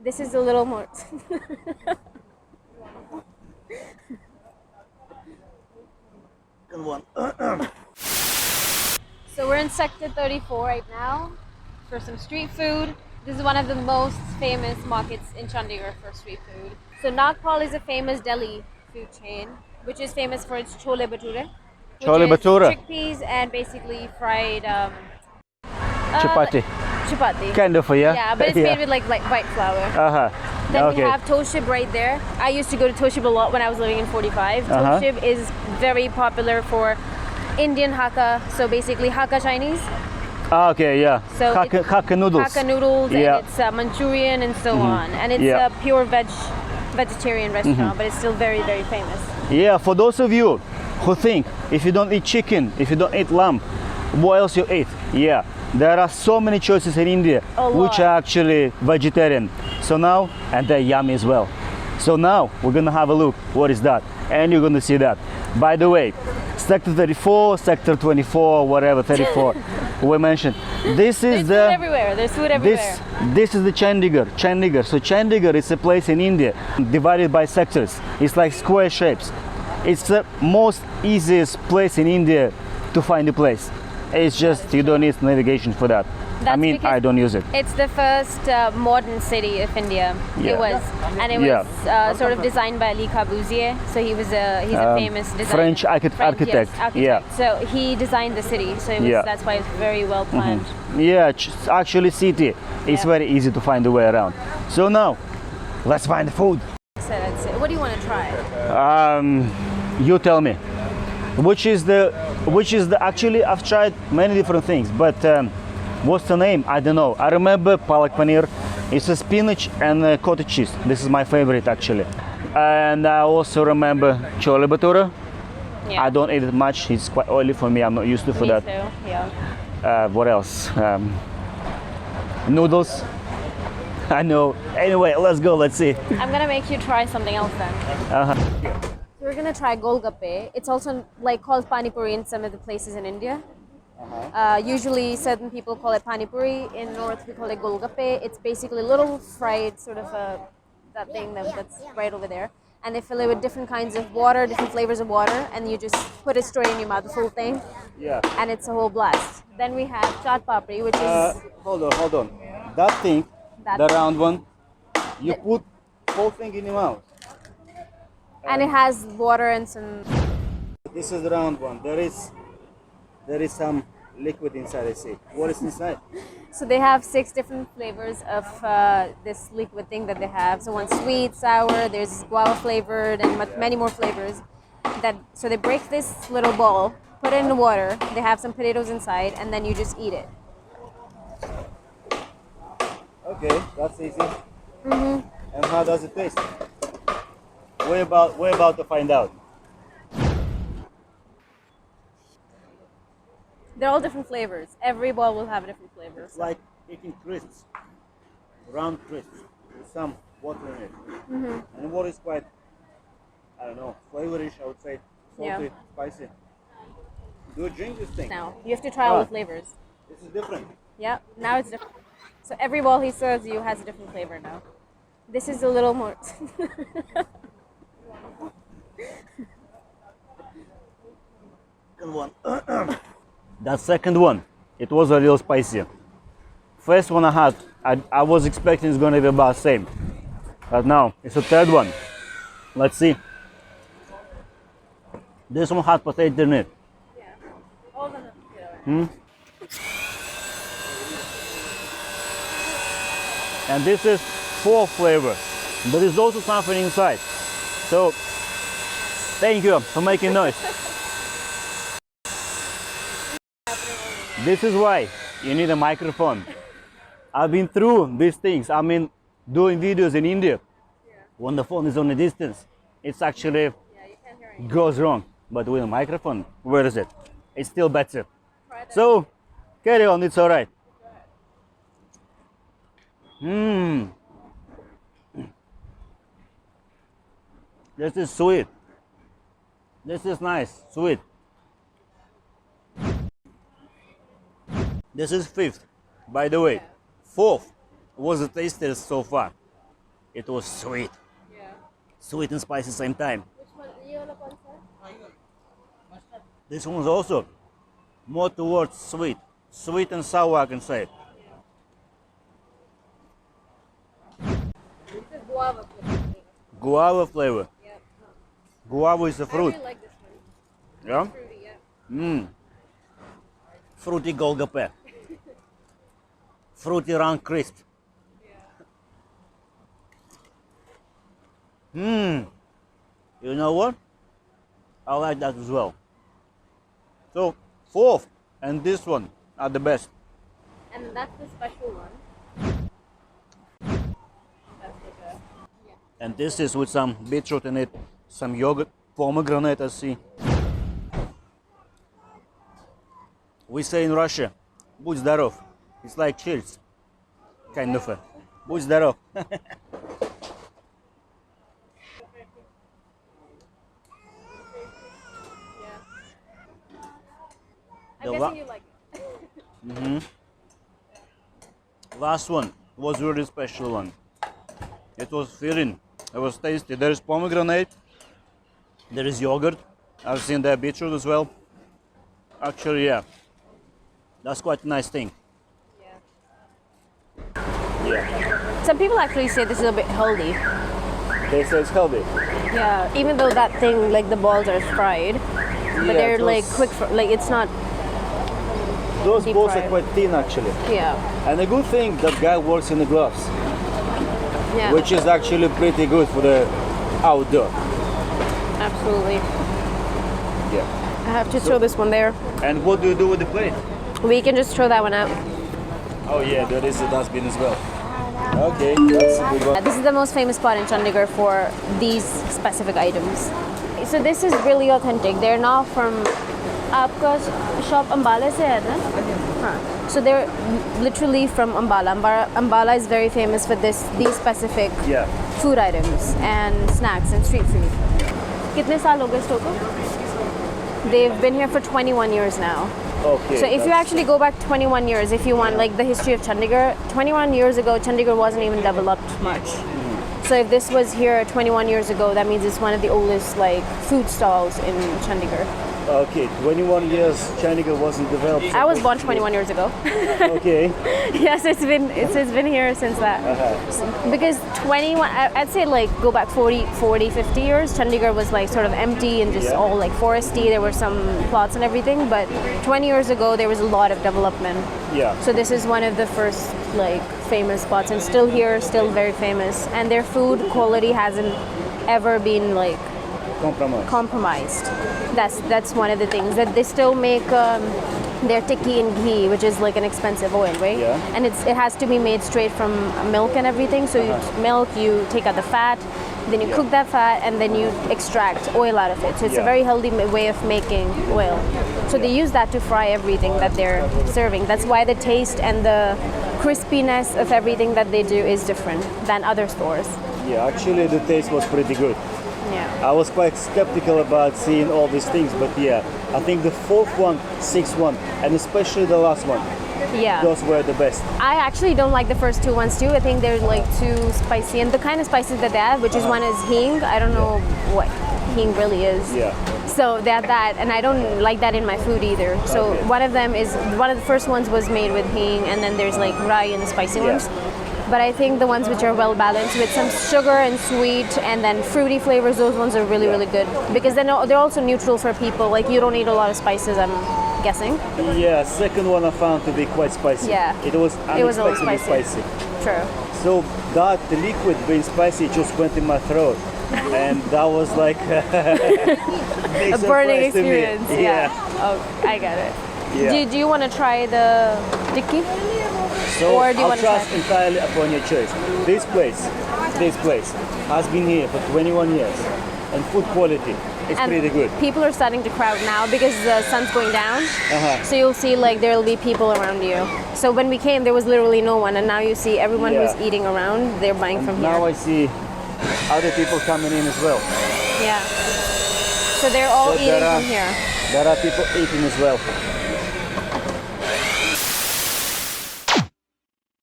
This is a little more. Good one. So we're in Sector 34 right now for some street food. This is one of the most famous markets in Chandigarh for street food. So Nagpal is a famous Delhi food chain, which is famous for its chole bhature, which Chole is bhature. chickpeas and basically fried Chapati. chapati. Kind of, yeah? Yeah, but it's made with like white flour. Uh-huh. Then Okay. we have Toshib right there. I used to go to Toshib a lot when I was living in 45. Uh-huh. Toshib is very popular for Indian Hakka, so basically Hakka Chinese. Okay, yeah. So Hakka noodles. Hakka noodles, Yeah. and it's Manchurian and so on. And it's Yeah. a pure vegetarian restaurant, but it's still very, very famous. Yeah, for those of you who think if you don't eat chicken, if you don't eat lamb, what else you eat? Yeah, there are so many choices in India A which lot. are actually vegetarian. So now, and they're yummy as well. So now we're gonna have a look. What is that? And you're gonna see that. By the way, Sector 34, Sector 24, whatever, 34, we mentioned. This is There's food everywhere. There's food everywhere. this is the Chandigarh. So Chandigarh is a place in India divided by sectors. It's like square shapes. It's the most easiest place in India to find a place. It's just you don't need navigation for that. I That's mean, because I don't use it. It's the first modern city of India. Yeah. It was, and it was Yeah. sort of designed by Le Corbusier. So he's a famous designer. French architect. Yes, architect. Yeah. So he designed the city. So it was, Yeah. that's why it's very well planned. Yeah, actually city. It's Yeah. very easy to find the way around. So now, let's find the food. So that's it. What do you want to try? You tell me. Which is the actually I've tried many different things, but what's the name? I don't know. I remember palak paneer. It's a spinach and cottage cheese. This is my favorite actually. And I also remember chole bhature. Yeah. I don't eat it much. It's quite oily for me. I'm not used to for Me that. too. Yeah. What else? Noodles. I know. Anyway, let's go. Let's see. I'm gonna make you try something else then. So we're gonna try Gol Gappe. It's also like called pani puri in some of the places in India. Usually, certain people call it pani puri. In North, we call it Gol Gappe. It's basically a little fried sort of that thing that's right over there, and they fill it with different kinds of water, different flavors of water, and you just put it straight in your mouth, the full thing, Yeah. and it's a whole blast. Then we have chaat papri, which is Hold on. That thing, That the thing. round one, you put whole thing in your mouth. and it has water and some. This is the round one. There is some liquid inside. I see. What is inside? So they have 6 different flavors of this liquid thing that they have. So one's sweet, sour, there's guava flavored, and many more flavors. So they break this little ball, put it in the water. They have some potatoes inside, and then you just eat it. Okay, that's easy. And how does it taste? We're about to find out. They're all different flavors. Every ball will have a different flavor. It's like eating crisps, round crisps, with some water in it. And what is quite, I don't know, flavorish, I would say, salty, Yeah. spicy. Do you drink this thing? Now, you have to try all the flavors. This is different. Yeah, now it's different. So every ball he serves you has a different flavor now. This is a little more. Second one. That second one, it was a little spicy. First one I had, I was expecting it's gonna be about the same. But now, it's the third one. Let's see. This one had potato in it. Yeah, all of them have potato. And this is 4 flavor. But there's also something inside. So, thank you for making noise. This is why you need a microphone. I've been through these things. I mean, doing videos in India. When the phone is on a distance, it's actually Yeah, you can't hear anything. goes wrong. But with a microphone, where is it? It's still better. Try that. So, carry on, it's alright. This is sweet. This is nice, sweet. This is 5th, by the way. 4th was the tastiest so far. it was sweet. Yeah. Sweet and spicy same time. Which one? Yellow one, sir? This one's also more towards sweet. Sweet and sour, I can say. This is guava flavor. Guava flavor. Yeah. Guava is a I fruit. really like this one. Yeah? Fruity, yeah. Fruity Gol Gappe. Fruity round crisp. You know what? I like that as well. So, fourth and this one are the best. And that's the special one. That's like a, yeah. And this is with some beetroot in it, some yogurt, pomegranate, I see. We say in Russia, будь здоров. It's like cheers, kind of. Будь здоров. I'm guessing you like it. Last one was really special one. It was filling. It was tasty. There is pomegranate. There is yogurt. I've seen there beetroot as well. Actually, yeah, that's quite a nice thing. Yeah. Some people actually say this is a bit healthy. They say it's healthy. Yeah, even though that thing, like the balls are fried, but Yeah, they're those- like quick, like it's not. Those Deep balls fried. are quite thin actually. Yeah. And a good thing that guy works in the gloves, Yeah. which is actually pretty good for the outdoor. Absolutely. Yeah. I have to throw this one there. And what do you do with the plate? We can just throw that one out. Oh yeah, there is a dustbin as well. Okay, that's a good one. This is the most famous spot in Chandigarh for these specific items. So this is really authentic. They're not from आपका shop Ambala से है ना? हाँ. So they're literally from Ambala. Ambala is very famous for these specific Yeah. food items and snacks and street food. कितने साल हो गए store को? They've been here for 21 years now. Okay. So if you actually go back 21 years, if you want like the history of Chandigarh, 21 years ago, Chandigarh wasn't even developed much. So if this was here 21 years ago, that means it's one of the oldest like food stalls in Chandigarh. Okay, 21 years Chandigarh wasn't developed. I was born 21 years ago. Okay. Yes, it's been here since that. Because 21, I'd say like go back 40, 50 years, Chandigarh was like sort of empty and just Yeah. all like foresty. There were some plots and everything, but 20 years ago there was a lot of development. Yeah. So this is one of the first like famous spots and still here, still very famous. And their food quality hasn't ever been like compromised. That's one of the things that they still make their tikki in ghee, which is like an expensive oil, right? Yeah. And it has to be made straight from milk and everything. So you milk, you take out the fat, then you cook that fat, and then you extract oil out of it. So it's a very healthy way of making oil. So they use that to fry everything that they're serving. That's why the taste and the crispiness of everything that they do is different than other stores. Yeah, actually the taste was pretty good. Yeah. I was quite skeptical about seeing all these things, but yeah, I think the fourth one, sixth one, and especially the last one, Yeah. those were the best. I actually don't like the first two ones too. I think they're like too spicy, and the kind of spices that they have, which is one is hing. I don't know what hing really is. Yeah. So they have that, and I don't like that in my food either. So Okay. one of them is one of the first ones was made with hing, and then there's like rai and the spicy Yeah. ones. But I think the ones which are well balanced with some sugar and sweet and then fruity flavors, those ones are really, really good. Because then they're also neutral for people. Like you don't need a lot of spices, I'm guessing. Yeah, second one I found to be quite spicy. Yeah. It was It was a little unexpectedly spicy. spicy. True. So that the liquid being spicy just went in my throat, and that was like A burning experience. Yeah. Oh, I get it. Yeah. Do you want to try the tikki? So Or do you I'll want to trust try? entirely upon your choice. This place has been here for 21 years, and food quality is And pretty good. people are starting to crowd now because the sun's going down. So you'll see like there will be people around you. So when we came, there was literally no one, and now you see everyone who's Yeah. eating around. They're buying from Now here. I see other people coming in as well. Yeah. So they're all So eating there are- from here. There are people eating as well.